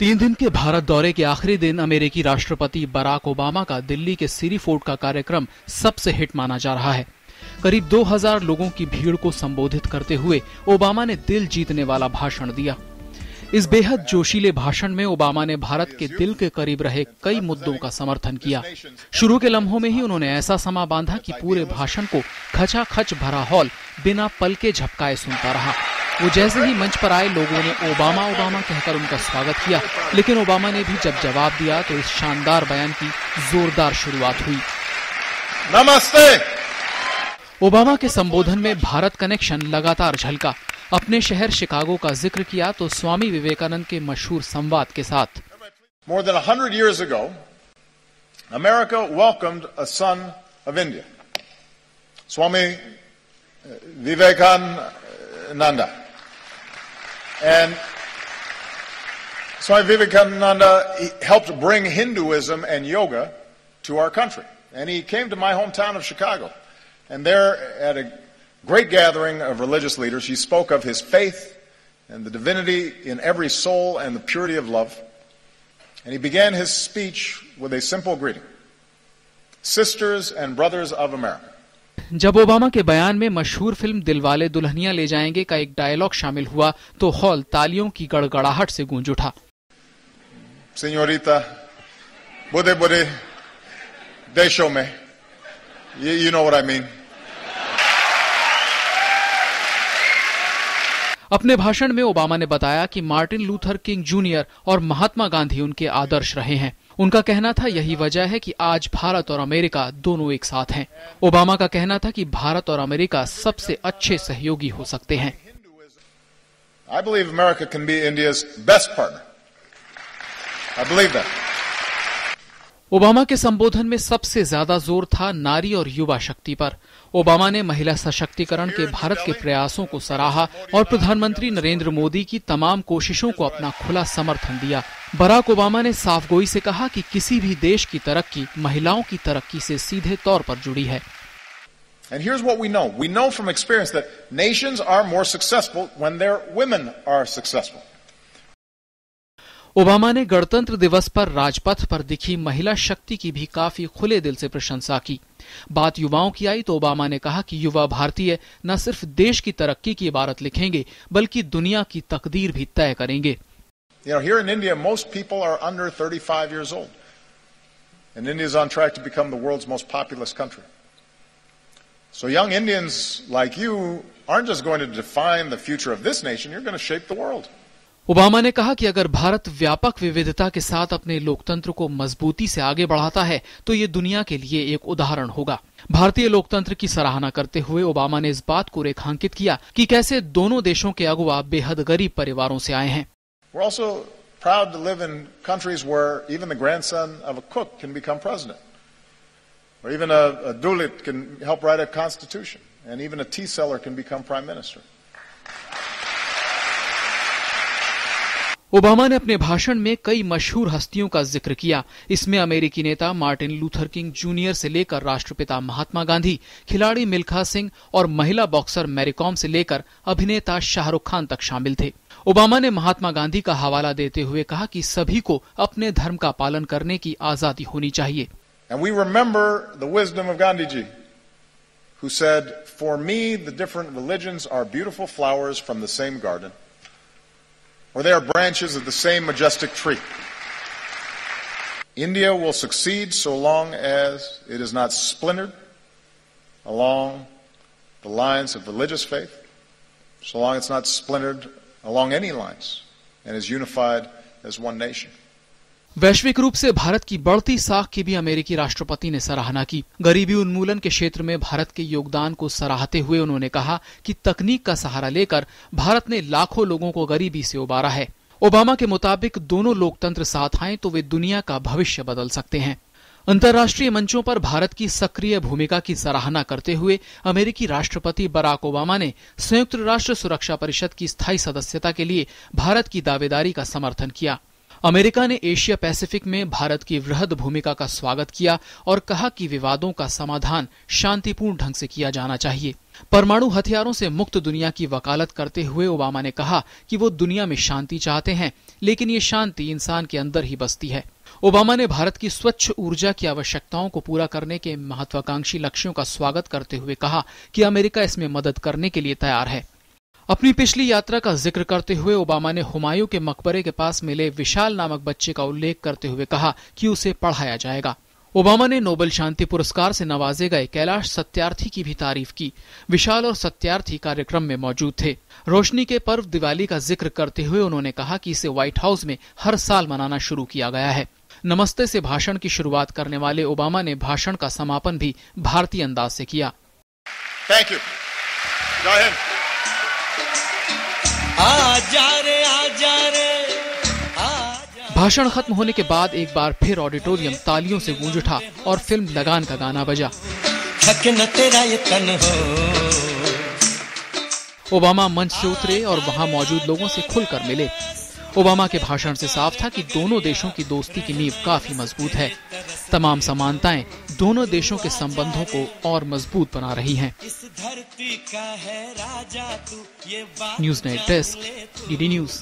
3 दिन के भारत दौरे के आखिरी दिन अमेरिकी राष्ट्रपति बराक ओबामा का दिल्ली के सिरी फोर्ट का कार्यक्रम सबसे हिट माना जा रहा है। करीब 2000 लोगों की भीड़ को संबोधित करते हुए ओबामा ने दिल जीतने वाला भाषण दिया। इस बेहद जोशीले भाषण में ओबामा ने भारत के दिल के करीब रहे कई मुद्दों का समर्थन किया। शुरू के लम्हों में ही उन्होंने ऐसा समा बांधा कि पूरे भाषण को खचाखच भरा हॉल बिना पल के झपकाए सुनता रहा। वो जैसे ही मंच पर आए, लोगों ने ओबामा ओबामा कहकर उनका स्वागत किया, लेकिन ओबामा ने भी जब जवाब दिया तो इस शानदार बयान की जोरदार शुरुआत हुई। नमस्ते। ओबामा के संबोधन में भारत कनेक्शन लगातार झलका। अपने शहर शिकागो का जिक्र किया तो स्वामी विवेकानंद के मशहूर संवाद के साथ। More than 100 years ago, America welcomed a son of India, Swami Vivekananda. And Swami Vivekananda helped bring Hinduism and yoga to our country. And he came to my hometown of Chicago. And there at a great gathering of religious leaders, he spoke of his faith and the divinity in every soul and the purity of love. And he began his speech with a simple greeting. Sisters and brothers of America. जब Obama के बयान में मशहूर film Dilwale Dulhania ले जाएंगे का एक dialogue शामिल हुआ तो हॉल तालियों की गड़गड़ाहट से गूंज उठा। Señorita, bude bude देशों में, you know what I mean. अपने भाषण में ओबामा ने बताया कि मार्टिन लूथर किंग जूनियर और महात्मा गांधी उनके आदर्श रहे हैं। उनका कहना था यही वजह है कि आज भारत और अमेरिका दोनों एक साथ हैं। ओबामा का कहना था कि भारत और अमेरिका सबसे अच्छे सहयोगी हो सकते हैं। I believe America can be India's best partner. I believe that. Obama के संबोधन में सबसे ज्यादा जोर था नारी और युवा शक्ति पर। ओबामा ने महिला सशक्तिकरण के भारत के प्रयासों को सराहा और प्रधानमंत्री नरेंद्र मोदी की तमाम कोशिशों को अपना खुला समर्थन दिया। बराक ओबामा ने साफगोई से कहा कि किसी भी देश की तरक्की महिलाओं की तरक्की से सीधे तौर पर जुड़ी है। And here's what we know. We know from experience that nations are more successful when their women are successful. Obama ने गणतंत्र दिवस पर राजपथ पर दिखी महिला शक्ति की भी काफी खुले दिल से प्रशंसा की। बात युवाओं की आई तो ओबामा ने कहा कि युवा भारतीय न सिर्फ देश की तरक्की की इबारत लिखेंगे बल्कि दुनिया की तकदीर भी तय करेंगे। You know, here in India, most people are under 35 years old. And India is on track to become the world's most populous country. So young Indians like you aren't just going to define the future of this nation, you're going to shape the world. Obama ने कहा कि अगर भारत व्यापक विविधता के साथ अपने लोकतंत्र को मजबूती से आगे बढ़ाता है तो ये दुनिया के लिए एक उदाहरण होगा। भारतीय लोकतंत्र की सराहना करते हुए ओबामा ने इस बात को रेखांकित किया कि कैसे दोनों देशों के अगुवा बेहद गरीब परिवारों से आए हैं। We're also proud to live in countries where even the grandson of a cook can become president, or even a Dalit can help write a constitution, and even a tea seller can become prime minister. Obama ने अपने भाषण में कई मशहूर हस्तियों का जिक्र किया। इसमें अमेरिकी नेता मार्टिन लूथर किंग जूनियर से लेकर राष्ट्रपिता महात्मा गांधी, खिलाड़ी मिल्खा सिंह और महिला बॉक्सर मैरी कॉम से लेकर अभिनेता शाहरुख खान तक शामिल थे। ओबामा ने महात्मा गांधी का हवाला देते हुए कहा कि सभी को अपने धर्म का पालन करने की आजादी होनी चाहिए। And we remember the wisdom of Gandhi ji, who said, "For me, the different religions are beautiful flowers from the same garden, or they are branches of the same majestic tree. India will succeed so long as it is not splintered along the lines of religious faith, so long it's not splintered along any lines, and is unified as one nation." वैश्विक रूप से भारत की बढ़ती साख की भी अमेरिकी राष्ट्रपति ने सराहना की। गरीबी उन्मूलन के क्षेत्र में भारत के योगदान को सराहते हुए उन्होंने कहा कि तकनीक का सहारा लेकर भारत ने लाखों लोगों को गरीबी से उबारा है। ओबामा के मुताबिक दोनों लोकतंत्र साथ आएं तो वे दुनिया का भविष्य बदल सकते हैं। अंतर्राष्ट्रीय मंचों पर भारत की सक्रिय भूमिका की सराहना करते हुए अमेरिकी राष्ट्रपति बराक ओबामा ने संयुक्त राष्ट्र सुरक्षा परिषद की स्थायी सदस्यता के लिए भारत की दावेदारी का समर्थन किया। अमेरिका ने एशिया पैसिफिक में भारत की वृहद भूमिका का स्वागत किया और कहा कि विवादों का समाधान शांतिपूर्ण ढंग से किया जाना चाहिए। परमाणु हथियारों से मुक्त दुनिया की वकालत करते हुए ओबामा ने कहा कि वो दुनिया में शांति चाहते हैं, लेकिन ये शांति इंसान के अंदर ही बसती है। ओबामा ने भारत की स्वच्छ ऊर्जा की आवश्यकताओं को पूरा करने के महत्वाकांक्षी लक्ष्यों का स्वागत करते हुए कहा कि अमेरिका इसमें मदद करने के लिए तैयार है। अपनी पिछली यात्रा का जिक्र करते हुए ओबामा ने हुमायूं के मकबरे के पास मिले विशाल नामक बच्चे का उल्लेख करते हुए कहा कि उसे पढ़ाया जाएगा। ओबामा ने नोबेल शांति पुरस्कार से नवाजे गए कैलाश सत्यार्थी की भी तारीफ की। विशाल और सत्यार्थी कार्यक्रम में मौजूद थे। रोशनी के पर्व दिवाली का जिक्र करते हुए उन्होंने कहा कि इसे व्हाइट हाउस में हर साल मनाना शुरू किया गया है। नमस्ते से भाषण की शुरुआत करने वाले ओबामा ने भाषण का समापन भी भारतीय अंदाज से किया। Thank you. Go ahead. भाषण खत्म होने के बाद एक बार फिर ऑडिटोरियम तालियों से गूंज उठा और फिल्म लगान का गाना बजा। ओबामा मंच से उतरे और वहां मौजूद लोगों से खुलकर मिले। ओबामा के भाषण से साफ था कि दोनों देशों की दोस्ती की नींव काफी मजबूत है। तमाम समानताएं दोनों देशों के संबंधों को और मजबूत बना रही हैं। News net desk, DD news.